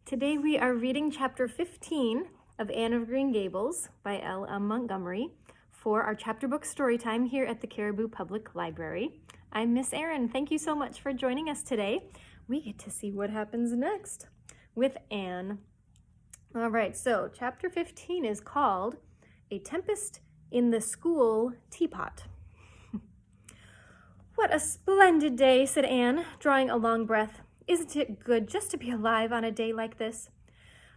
Today we are reading chapter 15 of Anne of Green Gables by L.M. Montgomery for our chapter book story time here at the Caribou Public Library. I'm Miss Erin. Thank you so much for joining us today. We get to see what happens next with Anne. All right, so chapter 15 is called A Tempest in the School Teapot. What a splendid day, said Anne, drawing a long breath. Isn't it good just to be alive on a day like this?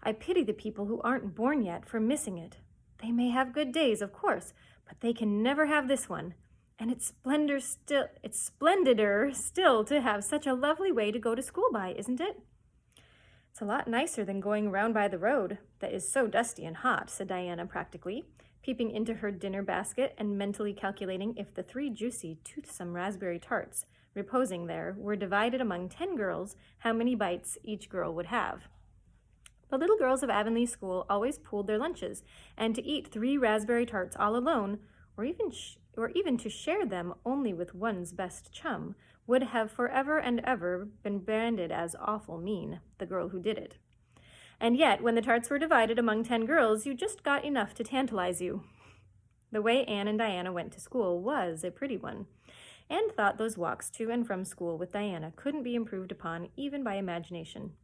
I pity the people who aren't born yet for missing it. They may have good days, of course, but they can never have this one. And it's splendider still to have such a lovely way to go to school by, isn't it? It's a lot nicer than going around by the road that is so dusty and hot, said Diana practically, peeping into her dinner basket and mentally calculating if the 3 juicy, toothsome raspberry tarts reposing there were divided among 10 girls, how many bites each girl would have. The little girls of Avonlea School always pooled their lunches, and to eat 3 raspberry tarts all alone, or even to share them only with one's best chum, would have forever and ever been branded as awful mean, the girl who did it. And yet, when the tarts were divided among 10 girls, you just got enough to tantalize you. The way Anne and Diana went to school was a pretty one. Anne thought those walks to and from school with Diana couldn't be improved upon even by imagination.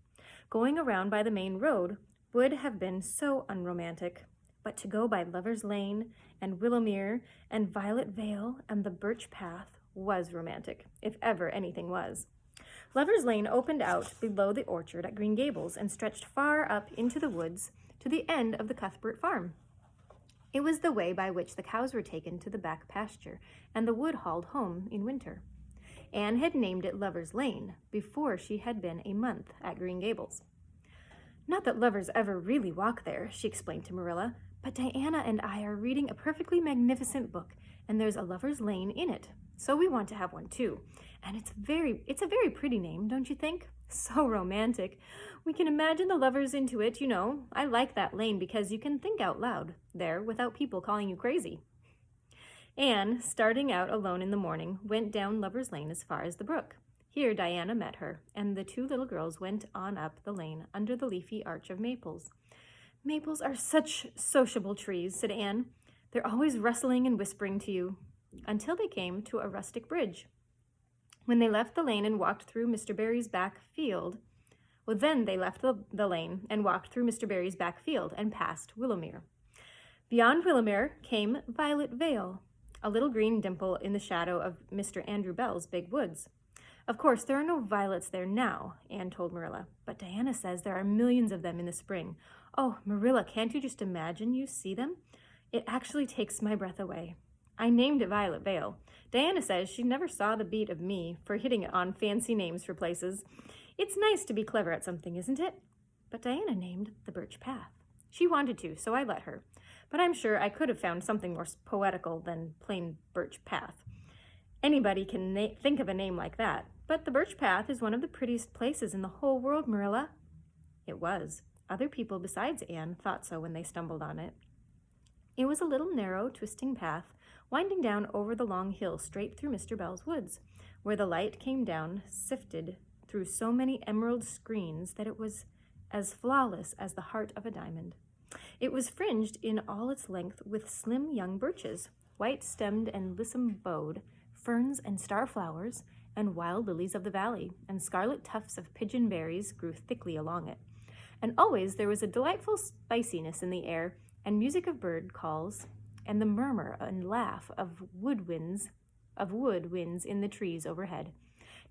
Going around by the main road would have been so unromantic, but to go by Lover's Lane and Willowmere and Violet Vale and the Birch Path was romantic, if ever anything was. Lover's Lane opened out below the orchard at Green Gables and stretched far up into the woods to the end of the Cuthbert farm. It was the way by which the cows were taken to the back pasture and the wood hauled home in winter. Anne had named it Lover's Lane before she had been a month at Green Gables. Not that lovers ever really walk there, she explained to Marilla, but Diana and I are reading a perfectly magnificent book, and there's a Lover's Lane in it, so we want to have one too. And it's a very pretty name, don't you think? So romantic. We can imagine the lovers into it, you know. I like that lane because you can think out loud there without people calling you crazy. Anne, starting out alone in the morning, went down Lover's Lane as far as the brook. Here Diana met her, and the 2 little girls went on up the lane under the leafy arch of maples. Maples are such sociable trees, said Anne. They're always rustling and whispering to you, until they came to a rustic bridge. When they left the lane and walked through Mr. Barry's back field, then they left the lane and walked through Mr. Barry's back field and passed Willowmere. Beyond Willowmere came Violet Vale, a little green dimple in the shadow of Mr. Andrew Bell's big woods. Of course, there are no violets there now, Anne told Marilla, but Diana says there are millions of them in the spring. Oh, Marilla, can't you just imagine you see them? It actually takes my breath away. I named it Violet Vale. Diana says she never saw the beat of me for hitting it on fancy names for places. It's nice to be clever at something, isn't it? But Diana named the Birch Path. She wanted to, so I let her. But I'm sure I could have found something more poetical than plain Birch Path. Anybody can think of a name like that, but the Birch Path is one of the prettiest places in the whole world, Marilla. It was. Other people besides Anne thought so when they stumbled on it. It was a little narrow, twisting path, winding down over the long hill straight through Mr. Bell's woods, where the light came down, sifted through so many emerald screens that it was as flawless as the heart of a diamond. It was fringed in all its length with slim young birches, white-stemmed and lissom-bowed, ferns and star-flowers, and wild lilies of the valley, and scarlet tufts of pigeon berries grew thickly along it. And always there was a delightful spiciness in the air, and music of bird calls, and the murmur and laugh of wood winds in the trees overhead.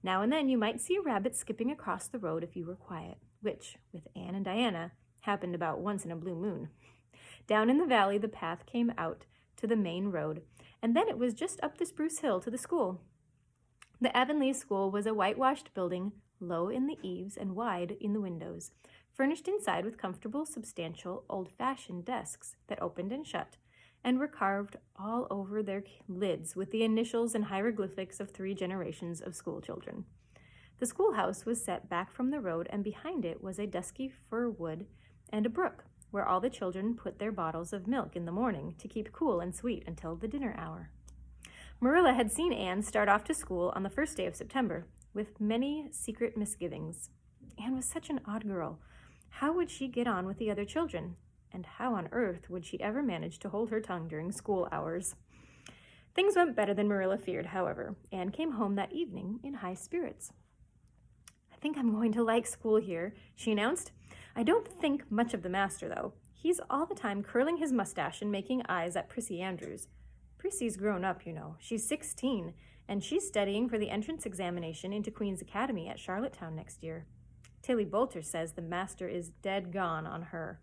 Now and then you might see a rabbit skipping across the road if you were quiet, which, with Anne and Diana, happened about once in a blue moon. Down in the valley the path came out to the main road, and then it was just up the spruce hill to the school. The Avonlea School was a whitewashed building, low in the eaves and wide in the windows, furnished inside with comfortable, substantial, old-fashioned desks that opened and shut, and were carved all over their lids with the initials and hieroglyphics of 3 generations of school children. The schoolhouse was set back from the road, and behind it was a dusky fir wood and a brook, where all the children put their bottles of milk in the morning to keep cool and sweet until the dinner hour. Marilla had seen Anne start off to school on the first day of September, with many secret misgivings. Anne was such an odd girl. How would she get on with the other children? And how on earth would she ever manage to hold her tongue during school hours? Things went better than Marilla feared, however. Anne came home that evening in high spirits. I think I'm going to like school here, she announced. I don't think much of the master, though. He's all the time curling his mustache and making eyes at Prissy Andrews. Prissy's grown up, you know. She's 16, and she's studying for the entrance examination into Queen's Academy at Charlottetown next year. Tilly Boulter says the master is dead gone on her.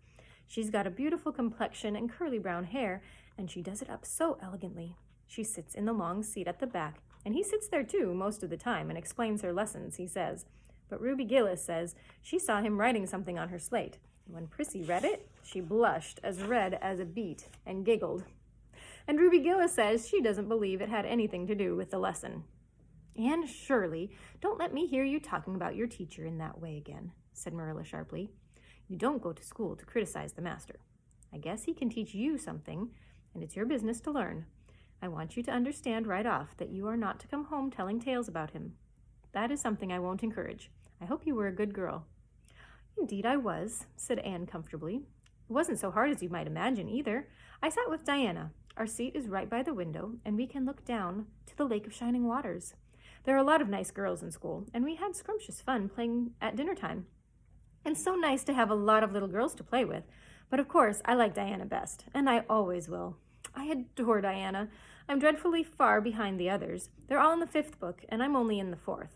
She's got a beautiful complexion and curly brown hair, and she does it up so elegantly. She sits in the long seat at the back, and he sits there too most of the time and explains her lessons, he says. But Ruby Gillis says she saw him writing something on her slate. When Prissy read it, she blushed as red as a beet and giggled. And Ruby Gillis says she doesn't believe it had anything to do with the lesson. Anne Shirley, don't let me hear you talking about your teacher in that way again, said Marilla sharply. You don't go to school to criticize the master. I guess he can teach you something, and it's your business to learn. I want you to understand right off that you are not to come home telling tales about him. That is something I won't encourage. I hope you were a good girl. Indeed I was, said Anne comfortably. It wasn't so hard as you might imagine either. I sat with Diana. Our seat is right by the window, and we can look down to the Lake of Shining Waters. There are a lot of nice girls in school, and we had scrumptious fun playing at dinner time. And so nice to have a lot of little girls to play with. But of course, I like Diana best, and I always will. I adore Diana. I'm dreadfully far behind the others. They're all in the 5th book, and I'm only in the 4th.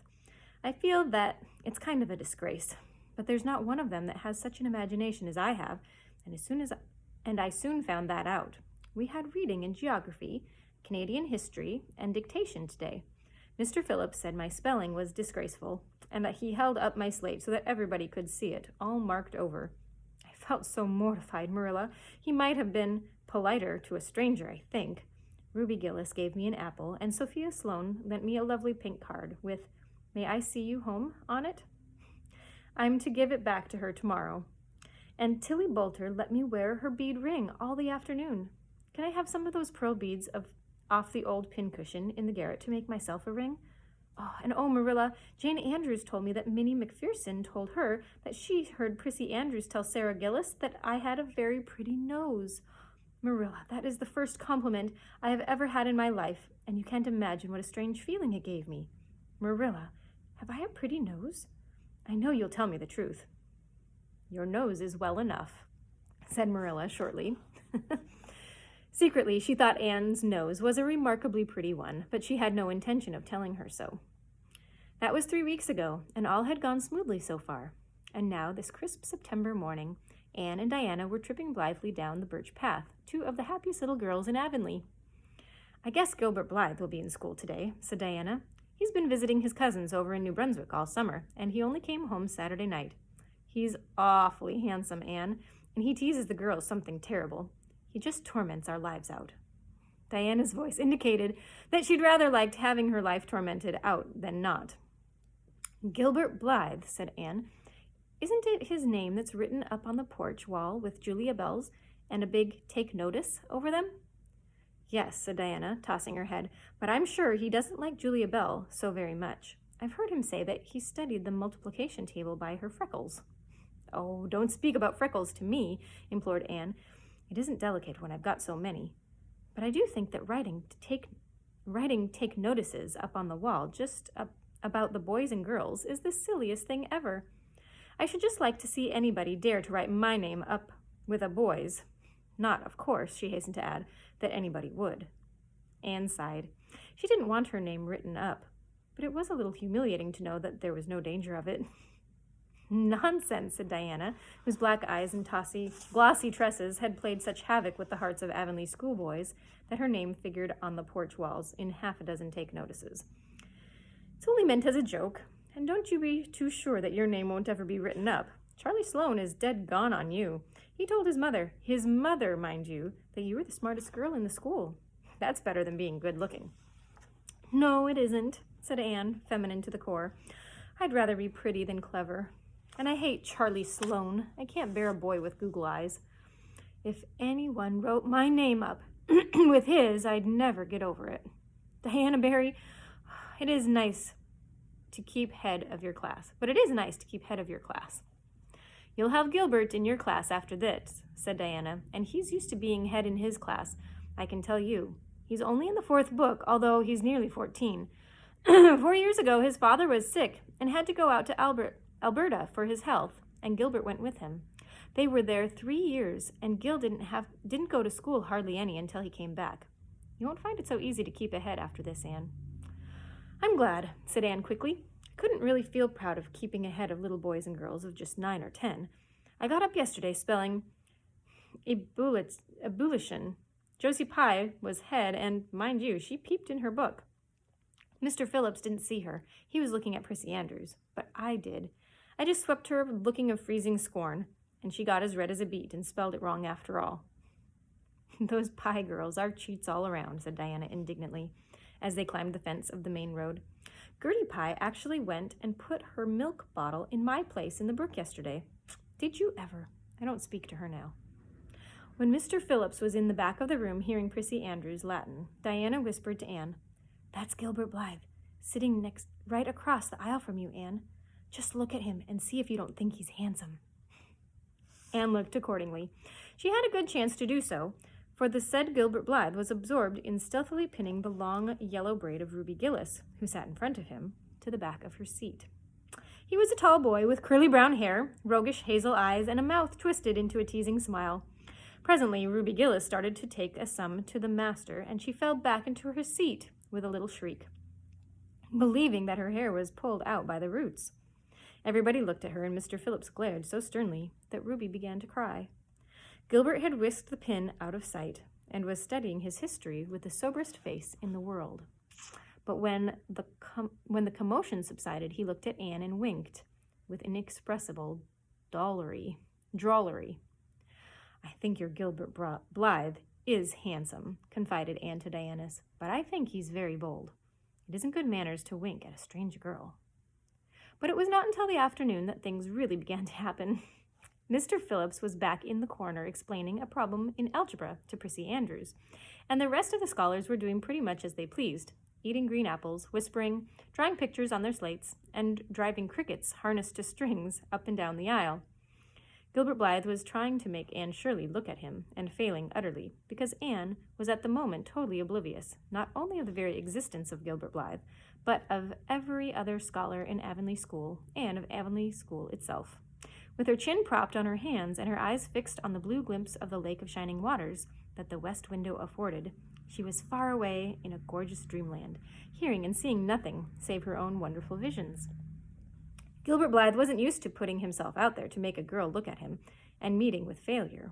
I feel that it's kind of a disgrace, but there's not one of them that has such an imagination as I have, and I soon found that out. We had reading and geography, Canadian history, and dictation today. Mr. Phillips said my spelling was disgraceful, and that he held up my slate so that everybody could see it, all marked over. I felt so mortified, Marilla. He might have been politer to a stranger, I think. Ruby Gillis gave me an apple, and Sophia Sloane lent me a lovely pink card with, "May I see you home?" on it. I'm to give it back to her tomorrow. And Tilly Boulter let me wear her bead ring all the afternoon. Can I have some of those pearl beads off the old pincushion in the garret to make myself a ring? Oh, Marilla, Jane Andrews told me that Minnie McPherson told her that she heard Prissy Andrews tell Sarah Gillis that I had a very pretty nose. Marilla, that is the first compliment I have ever had in my life, and you can't imagine what a strange feeling it gave me. Marilla, have I a pretty nose? I know you'll tell me the truth. Your nose is well enough, said Marilla shortly. Secretly, she thought Anne's nose was a remarkably pretty one, but she had no intention of telling her so. That was 3 weeks ago, and all had gone smoothly so far. And now, this crisp September morning, Anne and Diana were tripping blithely down the birch path, 2 of the happiest little girls in Avonlea. I guess Gilbert Blythe will be in school today, said Diana. He's been visiting his cousins over in New Brunswick all summer, and he only came home Saturday night. He's awfully handsome, Anne, and he teases the girls something terrible. He just torments our lives out. Diana's voice indicated that she'd rather liked having her life tormented out than not. Gilbert Blythe, said Anne. Isn't it his name that's written up on the porch wall with Julia bells and a big "Take Notice" over them? Yes, said Diana, tossing her head, but I'm sure he doesn't like Julia Bell so very much. I've heard him say that he studied the multiplication table by her freckles. Oh, don't speak about freckles to me, implored Anne. It isn't delicate when I've got so many. But I do think that writing take notices up on the wall just about the boys and girls is the silliest thing ever. I should just like to see anybody dare to write my name up with a boy's. Not, of course, she hastened to add, that anybody would. Anne sighed. She didn't want her name written up, but it was a little humiliating to know that there was no danger of it. Nonsense, said Diana, whose black eyes and glossy tresses had played such havoc with the hearts of Avonlea schoolboys that her name figured on the porch walls in 6 take notices. It's only meant as a joke, and don't you be too sure that your name won't ever be written up. Charlie Sloane is dead gone on you. He told his mother, mind you, that you were the smartest girl in the school. That's better than being good-looking. No, it isn't, said Anne, feminine to the core. I'd rather be pretty than clever. And I hate Charlie Sloane. I can't bear a boy with Google eyes. If anyone wrote my name up with his, I'd never get over it. Diana Barry, it is nice to keep head of your class. You'll have Gilbert in your class after this, said Diana, and he's used to being head in his class, I can tell you. He's only in the 4th book, although he's nearly 14. 4 years ago, his father was sick and had to go out to Alberta for his health, and Gilbert went with him. They were there 3 years, and Gil didn't go to school hardly any until he came back. You won't find it so easy to keep ahead after this, Anne. I'm glad, said Anne quickly. I couldn't really feel proud of keeping ahead of little boys and girls of just 9 or 10. I got up yesterday spelling ebullition. Josie Pye was head, and, mind you, she peeped in her book. Mr. Phillips didn't see her. He was looking at Prissy Andrews, but I did. I just swept her looking of freezing scorn, and she got as red as a beet and spelled it wrong after all. Those Pye girls are cheats all around, said Diana indignantly, as they climbed the fence of the main road. Gertie Pye actually went and put her milk bottle in my place in the brook yesterday. Did you ever? I don't speak to her now. When Mr. Phillips was in the back of the room hearing Prissy Andrews' Latin, Diana whispered to Anne, That's Gilbert Blythe, sitting right across the aisle from you, Anne. Just look at him and see if you don't think he's handsome. Anne looked accordingly. She had a good chance to do so, for the said Gilbert Blythe was absorbed in stealthily pinning the long yellow braid of Ruby Gillis, who sat in front of him, to the back of her seat. He was a tall boy with curly brown hair, roguish hazel eyes, and a mouth twisted into a teasing smile. Presently, Ruby Gillis started to take a sum to the master, and she fell back into her seat with a little shriek, believing that her hair was pulled out by the roots. Everybody looked at her, and Mr. Phillips glared so sternly that Ruby began to cry. Gilbert had whisked the pin out of sight and was studying his history with the soberest face in the world. But when the commotion subsided, he looked at Anne and winked with inexpressible drollery. I think your Gilbert Blythe is handsome, confided Anne to Diana, but I think he's very bold. It isn't good manners to wink at a strange girl. But it was not until the afternoon that things really began to happen. Mr. Phillips was back in the corner explaining a problem in algebra to Prissy Andrews, and the rest of the scholars were doing pretty much as they pleased, eating green apples, whispering, drawing pictures on their slates, and driving crickets harnessed to strings up and down the aisle. Gilbert Blythe was trying to make Anne Shirley look at him, and failing utterly, because Anne was at the moment totally oblivious, not only of the very existence of Gilbert Blythe, but of every other scholar in Avonlea School, and of Avonlea School itself. With her chin propped on her hands and her eyes fixed on the blue glimpse of the lake of shining waters that the west window afforded, she was far away in a gorgeous dreamland, hearing and seeing nothing save her own wonderful visions. Gilbert Blythe wasn't used to putting himself out there to make a girl look at him and meeting with failure.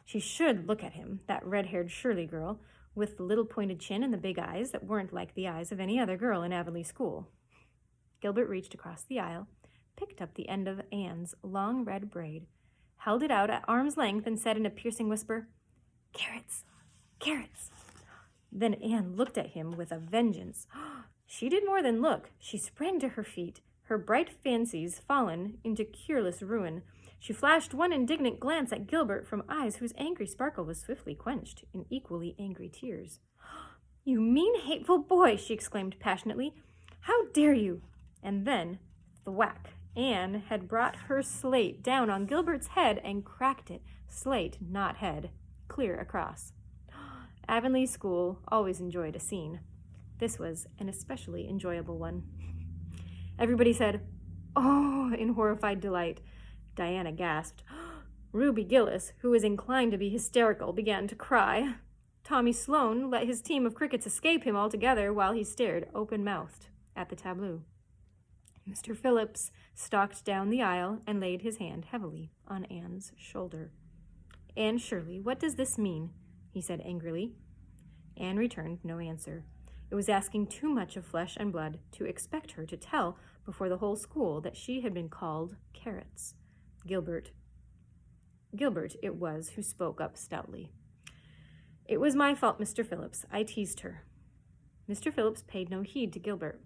She should look at him, that red-haired Shirley girl, with the little pointed chin and the big eyes that weren't like the eyes of any other girl in Avonlea School. Gilbert reached across the aisle, picked up the end of Anne's long red braid, held it out at arm's length, and said in a piercing whisper, "Carrots! Carrots!" Then Anne looked at him with a vengeance. She did more than look. She sprang to her feet, her bright fancies fallen into cureless ruin. She flashed one indignant glance at Gilbert from eyes whose angry sparkle was swiftly quenched in equally angry tears. "You mean, hateful boy!" she exclaimed passionately. "How dare you?" And then, thwack, Anne had brought her slate down on Gilbert's head and cracked it, slate, not head, clear across. Avonlea School always enjoyed a scene. This was an especially enjoyable one. Everybody said, "Oh," in horrified delight. Diana gasped. Ruby Gillis, who was inclined to be hysterical, began to cry. Tommy Sloane let his team of crickets escape him altogether while he stared open-mouthed at the tableau. Mr. Phillips stalked down the aisle and laid his hand heavily on Anne's shoulder. "Anne Shirley, what does this mean?" he said angrily. Anne returned no answer. It was asking too much of flesh and blood to expect her to tell before the whole school that she had been called carrots. Gilbert it was who spoke up stoutly. "It was my fault, Mr. Phillips. I teased her." Mr. Phillips paid no heed to Gilbert.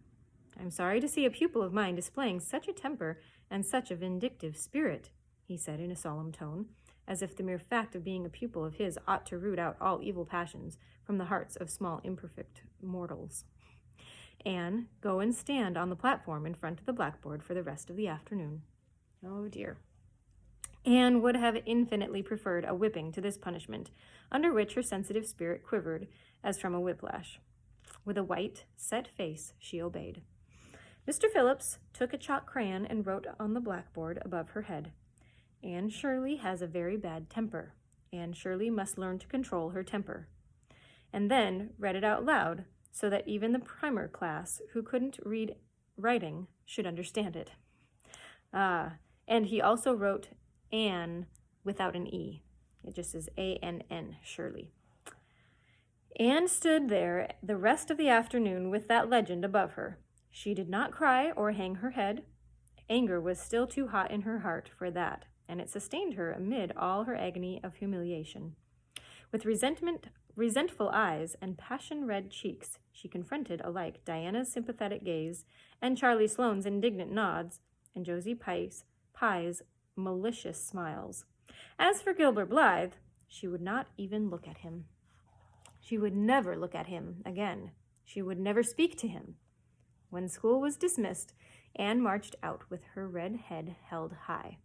"I'm sorry to see a pupil of mine displaying such a temper and such a vindictive spirit," he said in a solemn tone, as if the mere fact of being a pupil of his ought to root out all evil passions from the hearts of small imperfect mortals. "Anne, go and stand on the platform in front of the blackboard for the rest of the afternoon." Oh dear. Anne would have infinitely preferred a whipping to this punishment, under which her sensitive spirit quivered as from a whiplash. With a white, set face, she obeyed. Mr. Phillips took a chalk crayon and wrote on the blackboard above her head, "Anne Shirley has a very bad temper. Anne Shirley must learn to control her temper." And then read it out loud so that even the primer class who couldn't read writing should understand it. And he also wrote Anne without an E. It just says A-N-N, Shirley. Anne stood there the rest of the afternoon with that legend above her. She did not cry or hang her head. Anger was still too hot in her heart for that, and it sustained her amid all her agony of humiliation. With resentful eyes and passion-red cheeks, she confronted alike Diana's sympathetic gaze and Charlie Sloane's indignant nods and Josie Pye's malicious smiles. As for Gilbert Blythe, she would not even look at him. She would never look at him again. She would never speak to him. When school was dismissed, Anne marched out with her red head held high.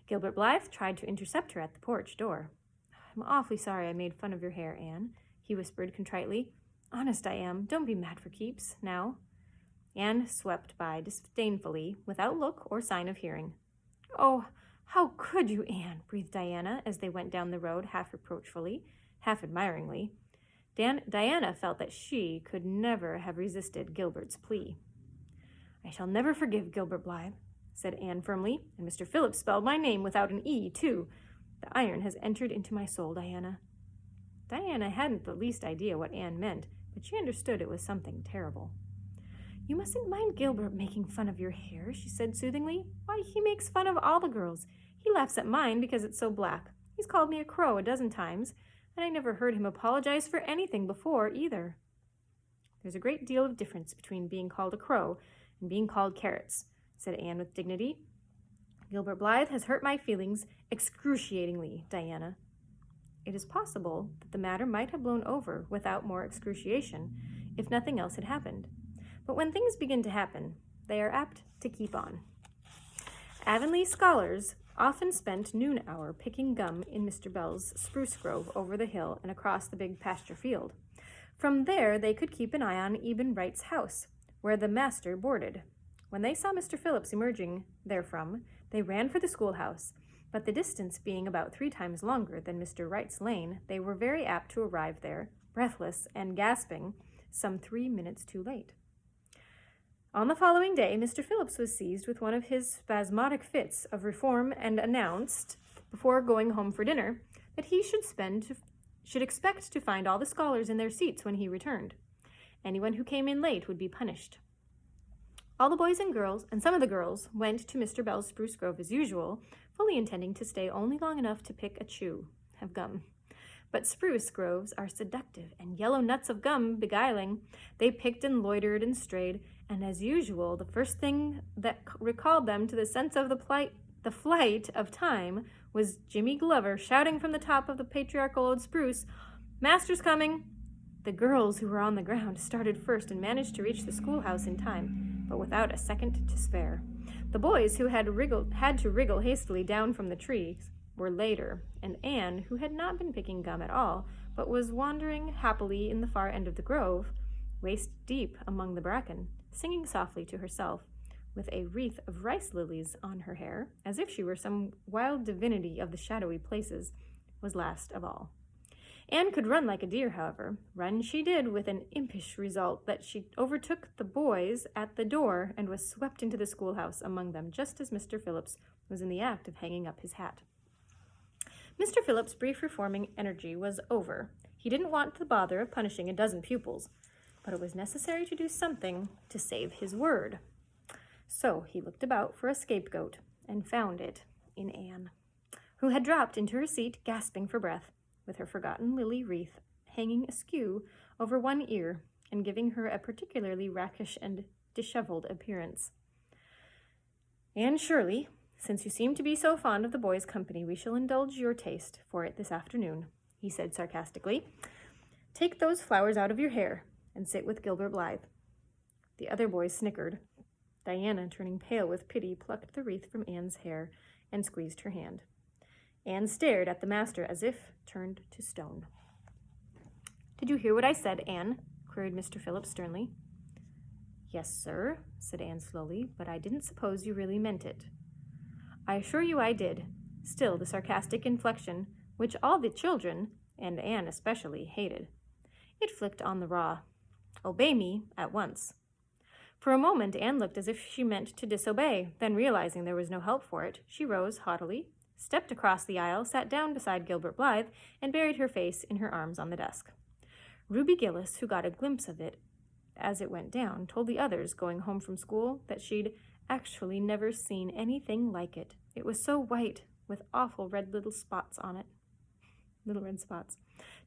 Gilbert Blythe tried to intercept her at the porch door. "I'm awfully sorry I made fun of your hair, Anne," he whispered contritely. "Honest I am. Don't be mad for keeps, now." Anne swept by disdainfully, without look or sign of hearing. "Oh, how could you, Anne?" breathed Diana as they went down the road, half reproachfully, half admiringly. Diana felt that she could never have resisted Gilbert's plea. "I shall never forgive Gilbert Blythe," said Anne firmly, "and Mr. Phillips spelled my name without an E, too. The iron has entered into my soul, Diana." Diana hadn't the least idea what Anne meant, but she understood it was something terrible. "You mustn't mind Gilbert making fun of your hair," she said soothingly. "Why, he makes fun of all the girls. He laughs at mine because it's so black. He's called me a crow a dozen times, and I never heard him apologize for anything before, either." "There's a great deal of difference between being called a crow and being called carrots," said Anne with dignity. "Gilbert Blythe has hurt my feelings excruciatingly, Diana." It is possible that the matter might have blown over without more excruciation if nothing else had happened. But when things begin to happen, they are apt to keep on. Avonlea scholars often spent noon hour picking gum in Mr. Bell's spruce grove over the hill and across the big pasture field. From there they could keep an eye on Eben Wright's house, where the master boarded. When they saw Mr. Phillips emerging therefrom, they ran for the schoolhouse, but the distance being about 3 times longer than Mr. Wright's lane, they were very apt to arrive there, breathless and gasping, some 3 minutes too late. On the following day, Mr. Phillips was seized with one of his spasmodic fits of reform and announced, before going home for dinner, that he should expect to find all the scholars in their seats when he returned. Anyone who came in late would be punished. All the boys and girls, and some of the girls, went to Mr. Bell's spruce grove as usual, fully intending to stay only long enough to pick a chew of gum. But spruce groves are seductive, and yellow nuts of gum beguiling. They picked and loitered and strayed, and as usual, the first thing that recalled them to the sense of the flight of time was Jimmy Glover shouting from the top of the patriarchal old spruce, "Master's coming!" The girls who were on the ground started first and managed to reach the schoolhouse in time, but without a second to spare. The boys who had to wriggle hastily down from the trees were later, and Anne, who had not been picking gum at all, but was wandering happily in the far end of the grove, waist deep among the bracken, singing softly to herself, with a wreath of rice lilies on her hair, as if she were some wild divinity of the shadowy places, was last of all. Anne could run like a deer, however. Run she did, with an impish result that she overtook the boys at the door and was swept into the schoolhouse among them just as Mr. Phillips was in the act of hanging up his hat. Mr. Phillips' brief reforming energy was over. He didn't want the bother of punishing a dozen pupils, but it was necessary to do something to save his word. So he looked about for a scapegoat and found it in Anne, who had dropped into her seat, gasping for breath, with her forgotten lily wreath hanging askew over one ear and giving her a particularly rakish and disheveled appearance. "Anne Shirley, since you seem to be so fond of the boys' company, we shall indulge your taste for it this afternoon," he said sarcastically. "Take those flowers out of your hair and sit with Gilbert Blythe." The other boys snickered. Diana, turning pale with pity, plucked the wreath from Anne's hair and squeezed her hand. Anne stared at the master as if turned to stone. "Did you hear what I said, Anne?" queried Mr. Phillips sternly. "Yes, sir," said Anne slowly, "but I didn't suppose you really meant it." "I assure you I did." Still the sarcastic inflection, which all the children, and Anne especially, hated. It flicked on the raw. "Obey me at once." For a moment Anne looked as if she meant to disobey, then realizing there was no help for it, she rose haughtily, stepped across the aisle, sat down beside Gilbert Blythe, and buried her face in her arms on the desk. Ruby Gillis, who got a glimpse of it as it went down, told the others going home from school that she'd actually never seen anything like it. It was so white, with awful red little spots on it. Little red spots.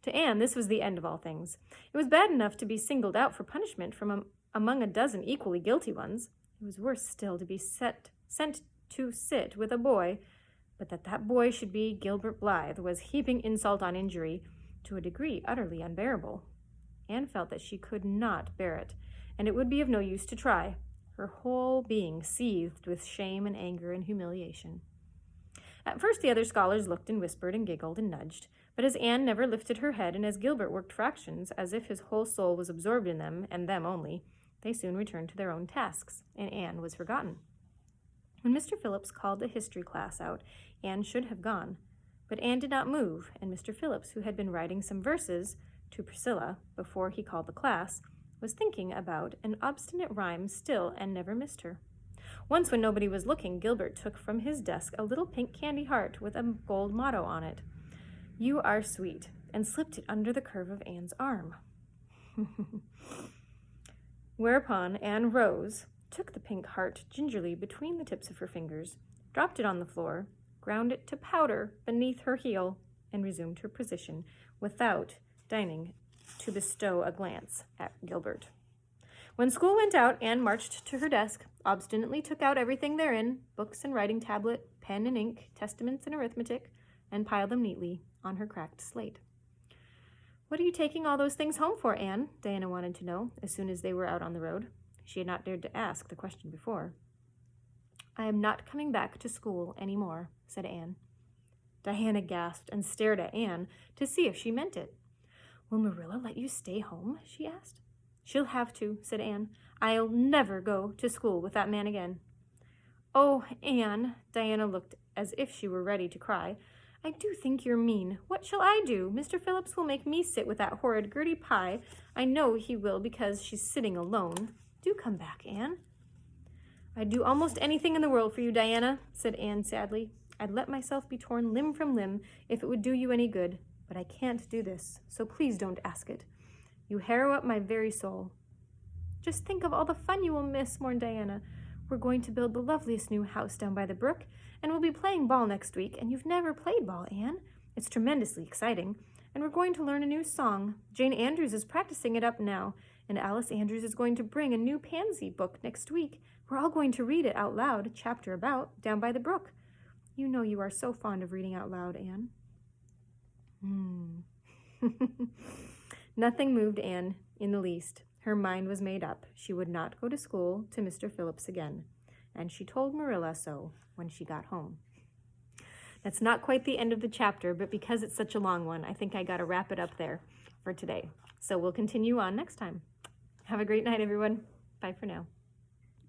To Anne, this was the end of all things. It was bad enough to be singled out for punishment from among a dozen equally guilty ones. It was worse still to be sent to sit with a boy, but that boy should be Gilbert Blythe was heaping insult on injury to a degree utterly unbearable. Anne felt that she could not bear it, and it would be of no use to try. Her whole being seethed with shame and anger and humiliation. At first the other scholars looked and whispered and giggled and nudged, but as Anne never lifted her head and as Gilbert worked fractions as if his whole soul was absorbed in them and them only, they soon returned to their own tasks, and Anne was forgotten. When Mr. Phillips called the history class out, Anne should have gone, but Anne did not move, and Mr. Phillips, who had been writing some verses to Priscilla before he called the class, was thinking about an obstinate rhyme still and never missed her. Once when nobody was looking, Gilbert took from his desk a little pink candy heart with a gold motto on it, "You are sweet," and slipped it under the curve of Anne's arm. Whereupon Anne rose, took the pink heart gingerly between the tips of her fingers, dropped it on the floor, ground it to powder beneath her heel, and resumed her position without deigning to bestow a glance at Gilbert. When school went out, Anne marched to her desk, obstinately took out everything therein, books and writing tablet, pen and ink, testaments and arithmetic, and piled them neatly on her cracked slate. "What are you taking all those things home for, Anne?" Diana wanted to know as soon as they were out on the road. She had not dared to ask the question before. "I am not coming back to school any more," said Anne. Diana gasped and stared at Anne to see if she meant it. "Will Marilla let you stay home?" she asked. "She'll have to," said Anne. "I'll never go to school with that man again." "Oh, Anne," Diana looked as if she were ready to cry. "I do think you're mean. What shall I do? Mr. Phillips will make me sit with that horrid Gertie Pye. I know he will because she's sitting alone. Do come back, Anne." "I'd do almost anything in the world for you, Diana," said Anne sadly. "I'd let myself be torn limb from limb if it would do you any good. But I can't do this, so please don't ask it. You harrow up my very soul." "Just think of all the fun you will miss," mourned Diana. "We're going to build the loveliest new house down by the brook, and we'll be playing ball next week, and you've never played ball, Anne. It's tremendously exciting. And we're going to learn a new song. Jane Andrews is practicing it up now, and Alice Andrews is going to bring a new Pansy book next week. We're all going to read it out loud, chapter about, down by the brook. You know you are so fond of reading out loud, Anne." Nothing moved Anne in the least. Her mind was made up. She would not go to school to Mr. Phillips again, and she told Marilla so when she got home. That's not quite the end of the chapter, but because it's such a long one, I think I got to wrap it up there for today. So we'll continue on next time. Have a great night, everyone. Bye for now.